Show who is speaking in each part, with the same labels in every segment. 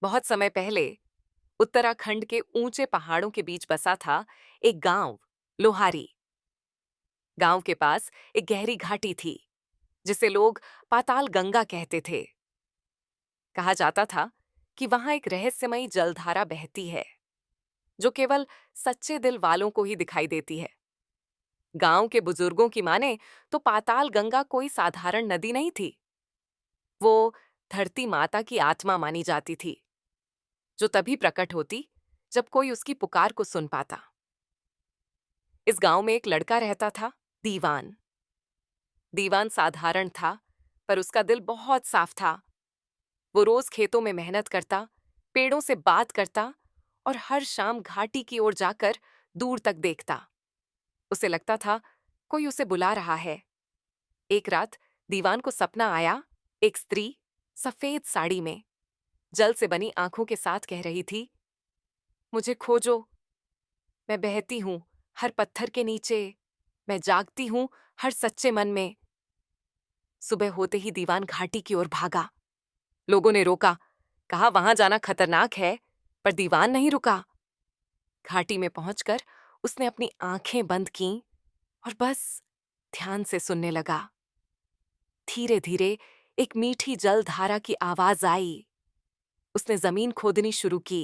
Speaker 1: बहुत समय पहले उत्तराखंड के ऊंचे पहाड़ों के बीच बसा था एक गांव, लोहारी। गांव के पास एक गहरी घाटी थी जिसे लोग पाताल गंगा कहते थे। कहा जाता था कि वहां एक रहस्यमयी जलधारा बहती है जो केवल सच्चे दिल वालों को ही दिखाई देती है। गांव के बुजुर्गों की माने तो पाताल गंगा कोई साधारण नदी नहीं थी। वो धरती माता की आत्मा मानी जाती थी जो तभी प्रकट होती जब कोई उसकी पुकार को सुन पाता। इस गांव में एक लड़का रहता था, दीवान। दीवान साधारण था, पर उसका दिल बहुत साफ था। वो रोज खेतों में मेहनत करता, पेड़ों से बात करता और हर शाम घाटी की ओर जाकर दूर तक देखता। उसे लगता था कोई उसे बुला रहा है। एक रात दीवान को सपना आया, एक स्त्री सफेद साड़ी में, जल से बनी आंखों के साथ कह रही थी, मुझे खोजो, मैं बहती हूं हर पत्थर के नीचे, मैं जागती हूं हर सच्चे मन में। सुबह होते ही दीवान घाटी की ओर भागा। लोगों ने रोका, कहा वहां जाना खतरनाक है, पर दीवान नहीं रुका। घाटी में पहुंचकर उसने अपनी आंखें बंद कीं और बस ध्यान से सुनने लगा। धीरे धीरे एक मीठी जलधारा की आवाज आई। उसने जमीन खोदनी शुरू की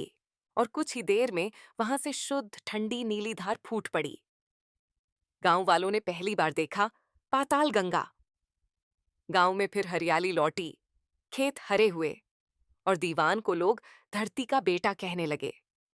Speaker 1: और कुछ ही देर में वहां से शुद्ध ठंडी नीली धार फूट पड़ी। गांव वालों ने पहली बार देखा पाताल गंगा। गांव में फिर हरियाली लौटी, खेत हरे हुए और दीवान को लोग धरती का बेटा कहने लगे।